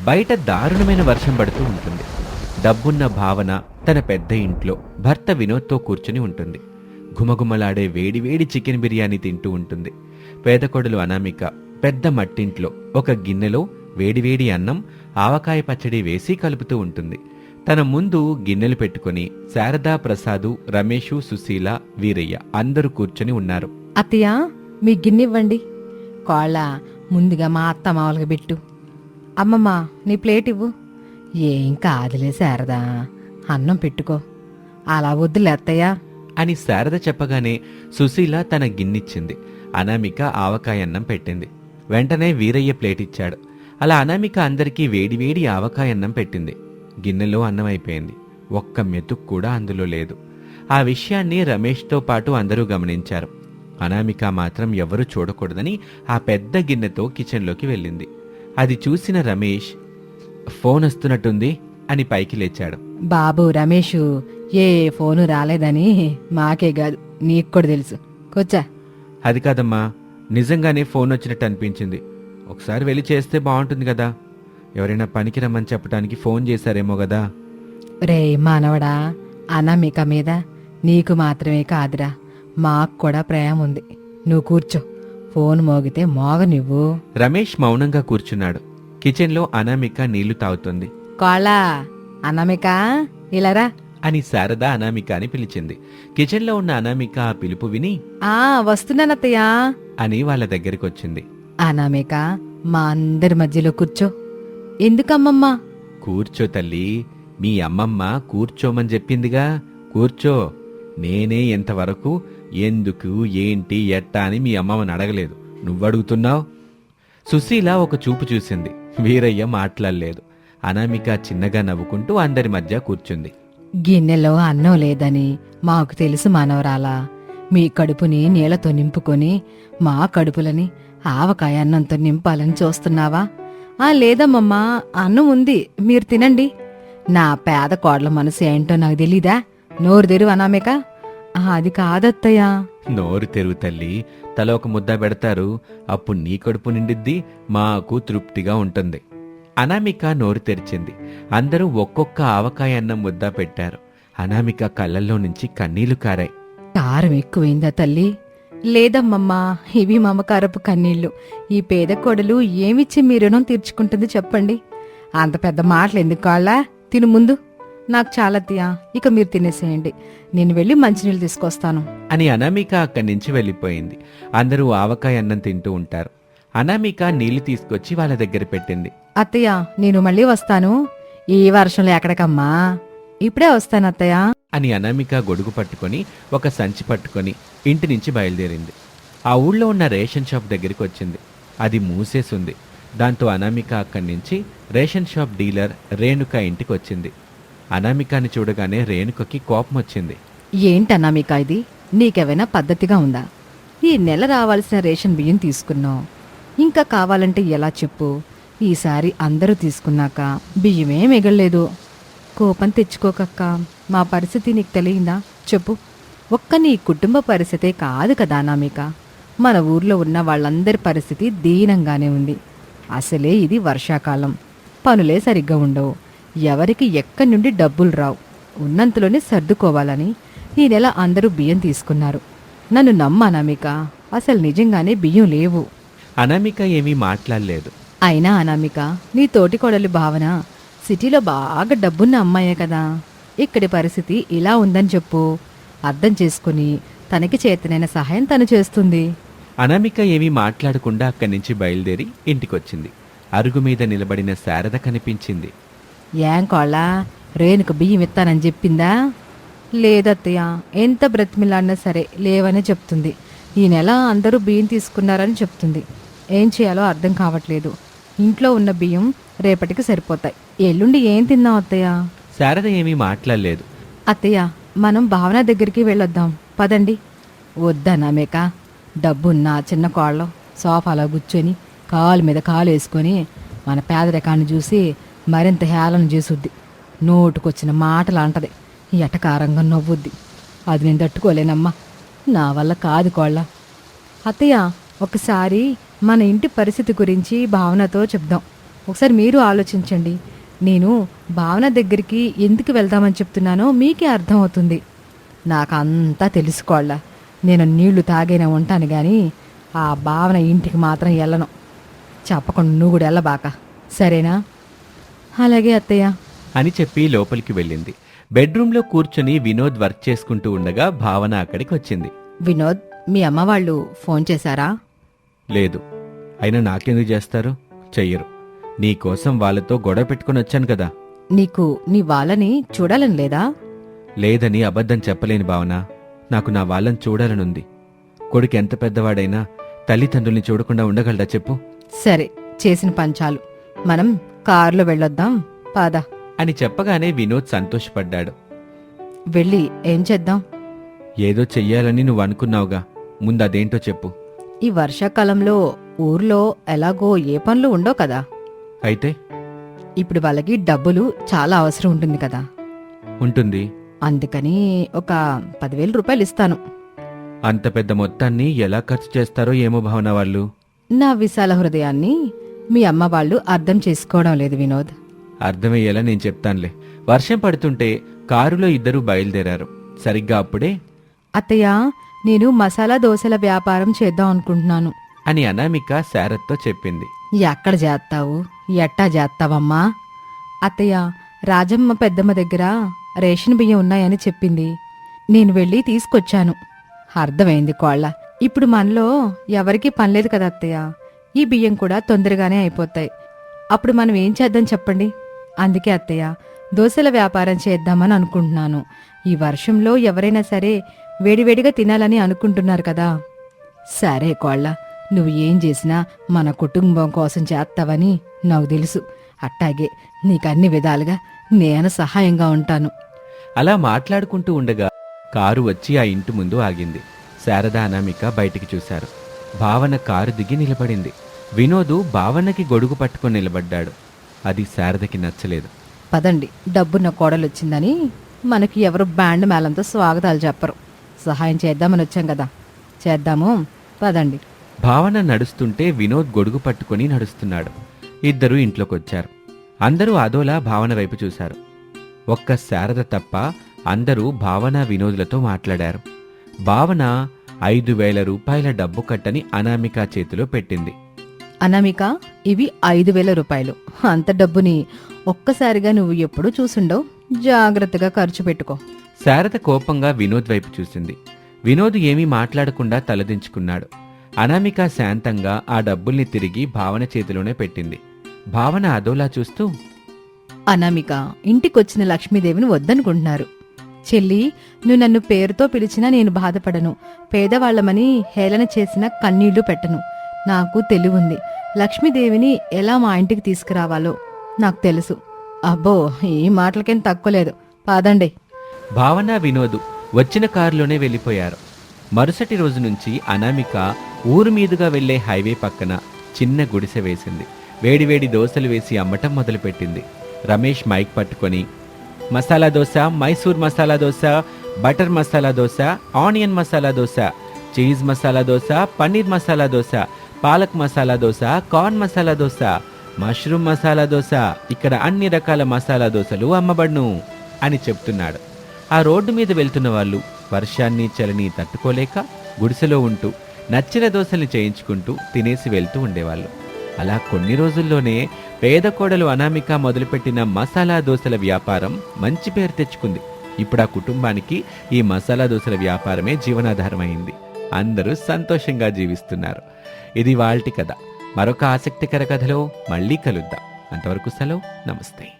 బయట దారుణమైన వర్షం పడుతూ ఉంటుంది. డబ్బున్న భావన తన పెద్ద ఇంట్లో భర్త వినోద్తో కూర్చుని ఉంటుంది. ఘుమఘుమలాడే వేడివేడి చికెన్ బిర్యానీ తింటూ ఉంటుంది. పేదకొడలు అనామిక పెద్ద మట్టింట్లో ఒక గిన్నెలో వేడివేడి అన్నం, ఆవకాయ పచ్చడి వేసి కలుపుతూ ఉంటుంది. తన ముందు గిన్నెలు పెట్టుకుని శారదా, ప్రసాదు, రమేషు, సుశీల, వీరయ్య అందరూ కూర్చొని ఉన్నారు. అత్తయ్య, మీ గిన్నెవ్వండి. కోళ్ళ ముందుగా మా అత్త మామూలుగా పెట్టు. అమ్మమ్మ, నీ ప్లేట్ ఇవ్వు. ఏం కాదులే శారదా, అన్నం పెట్టుకో. అలా వద్దులే అత్తయ్య అని శారద చెప్పగానే సుశీల తన గిన్నిచ్చింది. అనామిక ఆవకాయ అన్నం పెట్టింది. వెంటనే వీరయ్య ప్లేట్ ఇచ్చాడు. అలా అనామిక అందరికీ వేడివేడి ఆవకాయ అన్నం పెట్టింది. గిన్నెలో అన్నం అయిపోయింది. ఒక్క మెతుకు కూడా అందులో లేదు. ఆ విషయాన్ని రమేష్తో పాటు అందరూ గమనించారు. అనామిక మాత్రం ఎవరూ చూడకూడదని ఆ పెద్ద గిన్నెతో కిచెన్లోకి వెళ్ళింది. అది చూసిన రమేష్, ఫోన్ వస్తున్నట్టుంది అని పైకి లేచాడు. బాబు రమేషు, ఏ ఫోను రాలేదని మాకే కాదు నీకు కూడా తెలుసు. కూర్చా. అది కాదమ్మా, నిజంగానే ఫోన్ వచ్చినట్టు అనిపించింది. ఒకసారి వెళ్ళి చేస్తే బాగుంటుంది కదా. ఎవరైనా పనికి రమ్మని చెప్పడానికి ఫోన్ చేశారేమో కదా. రే మానవడా, అనామిక మీద నీకు మాత్రమే కాదురా, మాకు కూడా ప్రేమ ఉంది. నువ్వు కూర్చో. ఫోన్ మోగితే మోగనివ్వు. రమేష్ మౌనంగా కూర్చున్నాడు. కిచెన్లో అనామిక నీళ్లు తాగుతుంది. కోళ్ళ, అనామిక ఇలారా అని శారద అనామిక అని పిలిచింది. కిచెన్లో ఉన్న అనామిక ఆ పిలుపు విని వస్తున్నానత్తయ్యా అని వాళ్ళ దగ్గరికొచ్చింది. అనామిక, మా అందరి మధ్యలో కూర్చో. ఎందుకమ్మమ్మా? కూర్చో తల్లి, మీ అమ్మమ్మ కూర్చోమని చెప్పిందిగా, కూర్చో. నేనే ఎంతవరకు ఎందుకు, ఏంటి, ఎట్టా అని మీ అమ్మమ్మని అడగలేదు, నువ్వడుగుతున్నావు. సుశీల ఒక చూపు చూసింది. వీరయ్య మాట్లాడలేదు. అనామిక చిన్నగా నవ్వుకుంటూ అందరి మధ్య కూర్చుంది. గిన్నెలో అన్నం లేదని మాకు తెలుసు మానవరాలా. మీ కడుపుని నీళ్లతో నింపుకొని మా కడుపులని ఆవకాయ అన్నంతో నింపాలని చూస్తున్నావా? లేదమ్మమ్మా, అన్నం ఉంది, మీరు తినండి. నా పేద కోడల మనసు ఏంటో నాకు తెలీదా? నోరు తెరువు అనామిక. అది కాదత్తయ్యా. నోరు తెరువు తల్లి, తల ఒక ముద్ద పెడతారు, అప్పుడు నీ కడుపు నిండిద్ది, మాకు తృప్తిగా ఉంటుంది. అనామిక నోరు తెరిచింది. అందరూ ఒక్కొక్క ఆవకాయ అన్నం ముద్ద పెట్టారు. అనామిక కళ్ళల్లో నుంచి కన్నీళ్లు కారాయి. కారం ఎక్కువైందా తల్లి? లేదమ్మమ్మా, ఇవి మమకారపు కన్నీళ్లు. ఈ పేద కోడలు ఏమిచ్చి మీ రుణం తీర్చుకుంటుంది చెప్పండి. అంత పెద్ద మాటలు ఎందుకు కాళ్ళా? తిను ముందు. నాకు చాలా తియా, ఇక మీరు తినేసేయండి. నేను వెళ్ళి మంచినీళ్ళు తీసుకొస్తాను అని అనామిక అక్కడి నుంచి వెళ్ళిపోయింది. అందరూ ఆవకాయ అన్నం తింటూ ఉంటారు. అనామిక నీళ్లు తీసుకొచ్చి వాళ్ళ దగ్గర పెట్టింది. అత్తయ్య, నేను మళ్ళీ వస్తాను. ఈ వర్షంలో ఎక్కడికమ్మా? ఇప్పుడే వస్తాను అత్తయ్య అని అనామిక గొడుగు పట్టుకొని ఒక సంచి పట్టుకొని ఇంటి నుంచి బయలుదేరింది. ఆ ఊళ్ళో ఉన్న రేషన్ షాప్ దగ్గరికి వచ్చింది. అది మూసేసుంది. దాంతో అనామిక అక్కడి నుంచి రేషన్ షాప్ డీలర్ రేణుక ఇంటికి వచ్చింది. అనామికాని చూడగానే రేణుకకి కోపం వచ్చింది. ఏంటన్నామిక ఇది? నీకేమైనా పద్ధతిగా ఉందా? ఈ నెల రావాల్సిన రేషన్ బియ్యం తీసుకున్నావు, ఇంకా కావాలంటే ఎలా చెప్పు? ఈసారి అందరూ తీసుకున్నాక బియ్యమే మిగల్లేదు. కోపం తెచ్చుకోకక్క, మా పరిస్థితి నీకు తెలియందా? చెప్పు. ఒక్క నీ కుటుంబ పరిస్థితే కాదు కదా అనామిక, మన ఊర్లో ఉన్న వాళ్ళందరి పరిస్థితి దీనంగానే ఉంది. అసలే ఇది వర్షాకాలం, పనులే సరిగ్గా ఉండవు, ఎవరికి ఎక్కడి నుండి డబ్బులు రావు. ఉన్నంతలోనే సర్దుకోవాలని ఈ నెల అందరూ బియ్యం తీసుకున్నారు. నన్ను నమ్మ అనామిక, అసలు నిజంగానే బియ్యం లేవు. అనామిక ఏమీ మాట్లాడలేదు. అయినా అనామిక, నీ తోటి కోడలి భావన సిటీలో బాగా డబ్బున్న అమ్మాయే కదా. ఇక్కడి పరిస్థితి ఇలా ఉందని చెప్పు. అర్థం చేసుకుని తనకి చేతనైన సహాయం తను చేస్తుంది. అనామిక ఏమీ మాట్లాడకుండా అక్కడి నుంచి బయలుదేరి ఇంటికొచ్చింది. అరుగు మీద నిలబడిన శారద కనిపించింది. ఏం కోళ్ళ, రేణుకు బియ్యం ఇస్తానని చెప్పిందా? లేదత్తయ్య, ఎంత బ్రతిమిలాడినా సరే లేవనే చెప్తుంది. ఈ నెల అందరూ బియ్యం తీసుకున్నారని చెప్తుంది. ఏం చేయాలో అర్థం కావట్లేదు. ఇంట్లో ఉన్న బియ్యం రేపటికి సరిపోతాయి. ఎల్లుండి ఏం తిందాం అత్తయ్య? శారద ఏమీ మాట్లాడలేదు. అత్తయ్య, మనం భావన దగ్గరికి వెళ్ళొద్దాం పదండి. వద్దనామేక, డబ్బున్న చిన్న కోళ్ళం సోఫాలో కూర్చొని కాలు మీద కాలు వేసుకొని మన పేదరికాన్ని చూసి మరింత హేళన చేసుద్ది. నోటుకొచ్చిన మాటలు అంటది, ఎటకారంగా నవ్వుద్ది. అది నేను తట్టుకోలేనమ్మా, నా వల్ల కాదు కోళ్ళ. అత్తయ్య, ఒకసారి మన ఇంటి పరిస్థితి గురించి భావనతో చెప్దాం. ఒకసారి మీరు ఆలోచించండి. నేను భావన దగ్గరికి ఎందుకు వెళ్దామని చెప్తున్నానో మీకే అర్థమవుతుంది. నాకు అంతా తెలుసుకోవాలా. నేను నీళ్లు తాగైనా ఉంటాను కానీ ఆ భావన ఇంటికి మాత్రం వెళ్ళను. చెప్పకుండా నువ్వు కూడా వెళ్ళబాక, సరేనా? అలాగే అత్తయ్య. అని చెప్పి లోపలికి వెళ్ళింది. బెడ్రూమ్లో కూర్చుని వినోద్ వర్క్ చేసుకుంటూ ఉండగా భావన అక్కడికి వచ్చింది. వినోద్, మీ అమ్మ వాళ్ళు ఫోన్ చేశారా? లేదు. అయినా నాకెందుకు చేస్తారు? చెయ్యరు. నీకోసం వాళ్ళతో గొడవ పెట్టుకుని వచ్చాను కదా. నీకు నీ వాళ్ళని చూడాలని లేదా? లేదని అబద్ధం చెప్పలేని భావన. నాకు నా వాళ్ళని చూడాలనుంది. కొడుకు ఎంత పెద్దవాడైనా తల్లిదండ్రుల్ని చూడకుండా ఉండగలడా చెప్పు? సరే, చేసిన పంచాలు. మనం కారులో వెళ్ళొద్దాం, పాద. అని చెప్పగానే వినోద్ సంతోషపడ్డాడు. వెళ్ళి ఏం చేద్దాం? ఏదో చెయ్యాలని నువ్వు అనుకున్నావుగా, ముందదేంటో చెప్పు. ఈ వర్షాకాలంలో ఊర్లో ఎలాగో ఏ పనులు ఉండవు కదా. అయితే? ఇప్పుడు వాళ్ళకి డబ్బులు చాలా అవసరం ఉంటుంది కదా. ఉంటుంది. అందుకని ఒక 10,000 రూపాయలు ఇస్తాను. అంత పెద్ద మొత్తాన్ని ఎలా ఖర్చు చేస్తారో ఏమో భావన వాళ్ళు. నా విశాల హృదయాన్ని మీ అమ్మ వాళ్ళు అర్థం చేసుకోవడం లేదు వినోద్. అర్థమయ్యేలా నేను చెప్తానులే. వర్షం పడుతుంటే కారులో ఇద్దరూ బయలుదేరారు. సరిగ్గా అప్పుడే అత్తయ్య, నేను మసాలా దోశల వ్యాపారం చేద్దాం అనుకుంటున్నాను అని అనామిక శారత్తో చెప్పింది. ఎక్కడ చేస్తావు, ఎట్టా చేస్తావమ్మా? అత్తయ్య, రాజమ్మ పెద్దమ్మ దగ్గర రేషన్ బియ్యం ఉన్నాయని చెప్పింది. నేను వెళ్ళి తీసుకొచ్చాను. అర్థమైంది కోళ్ళ. ఇప్పుడు మనలో ఎవరికీ పనిలేదు కదా అత్తయ్య. ఈ బియ్యం కూడా తొందరగానే అయిపోతాయి. అప్పుడు మనం ఏం చేద్దాం చెప్పండి? అందుకే అత్తయ్య, దోశల వ్యాపారం చేద్దామని అనుకుంటున్నాను. ఈ వర్షంలో ఎవరైనా సరే వేడివేడిగా తినాలని అనుకుంటున్నారు కదా. సరే కోళ్ళ, నువ్వు ఏం చేసినా మన కుటుంబం కోసం చేస్తావని నాకు తెలుసు. అట్టాగే నీకన్ని విధాలుగా నేను సహాయంగా ఉంటాను. అలా మాట్లాడుకుంటూ ఉండగా కారు వచ్చి ఆ ఇంటి ముందు ఆగింది. శారద, అనామిక బయటికి చూశారు. భావన కారు దిగి నిలబడింది. వినోదు భావనకి గొడుగు పట్టుకొని నిలబడ్డాడు. అది శారదకి నచ్చలేదు. పదండి, డబ్బున్న కోడలొచ్చిందని మనకి ఎవరు బ్యాండ్ మేళంతో స్వాగతాలు చెప్పరు. సహాయం చేద్దామని వచ్చాం కదా, చేద్దాము, పదండి. భావన నడుస్తుంటే వినోద్ గొడుగు పట్టుకొని నడుస్తున్నాడు. ఇద్దరూ ఇంట్లోకొచ్చారు. అందరూ అదోలా భావన వైపు చూశారు. ఒక్క శారద తప్ప అందరూ భావన వినోదులతో మాట్లాడారు. భావన 5,000 రూపాయల డబ్బు కట్టని అనామిక చేతిలో పెట్టింది. అనామిక, ఇవి 5,000 రూపాయలు. అంత డబ్బుని ఒక్కసారిగా నువ్వు ఎప్పుడూ చూసుండవు. జాగ్రత్తగా ఖర్చు పెట్టుకో. శారద కోపంగా వినోద్ వైపు చూసింది. వినోద్ ఏమీ మాట్లాడకుండా తలదించుకున్నాడు. అనామిక శాంతంగా ఆ డబ్బుల్ని తిరిగి భావన చేతిలోనే పెట్టింది. భావన అదోలా చూస్తూ, అనామిక, ఇంటికొచ్చిన లక్ష్మీదేవిని వద్దనుకుంటున్నారు. చెల్లి, నువ్వు నన్ను పేరుతో పిలిచినా నేను బాధపడను. పేదవాళ్లమని హేళన చేసిన కన్నీళ్లు పెట్టను. నాకు తెలివుంది. లక్ష్మీదేవిని ఎలా మా ఇంటికి తీసుకురావాలో నాకు తెలుసు. అబ్బో, ఈ మాటలకేం తక్కువలేదు. పాదండి. భావన వినోదు వచ్చిన కారులోనే వెళ్ళిపోయారు. మరుసటి రోజు నుంచి అనామిక ఊరు మీదుగా వెళ్లే హైవే పక్కన చిన్న గుడిసె వేసింది. వేడివేడి దోశలు వేసి అమ్మటం మొదలుపెట్టింది. రమేష్ మైక్ పట్టుకొని, masala dosa, Mysore masala dosa, butter masala dosa, onion masala dosa, cheese masala dosa, paneer masala dosa, palak masala dosa, corn masala dosa, mushroom masala dosa, ఇక్కడ అన్ని రకాల మసాలా దోశలు అమ్మబడును అని చెప్తున్నాడు. ఆ రోడ్డు మీద వెళ్తున్న వాళ్ళు వర్షాన్ని చలిని తట్టుకోలేక గుడిసెలో ఉంటూ నచ్చిన దోశల్ని చేయించుకుంటూ తినేసి వెళ్తూ ఉండేవాళ్ళు. అలా కొన్ని రోజుల్లోనే పేద కోడలు అనామిక మొదలుపెట్టిన మసాలా దోశల వ్యాపారం మంచి పేరు తెచ్చుకుంది. ఇప్పుడు ఆ కుటుంబానికి ఈ మసాలా దోశల వ్యాపారమే జీవనాధారమైంది. అందరూ సంతోషంగా జీవిస్తున్నారు. ఇది వాల్టి కథ. మరొక ఆసక్తికర కథలో మళ్ళీ కలుద్దాం. అంతవరకు సెలవు. నమస్తే.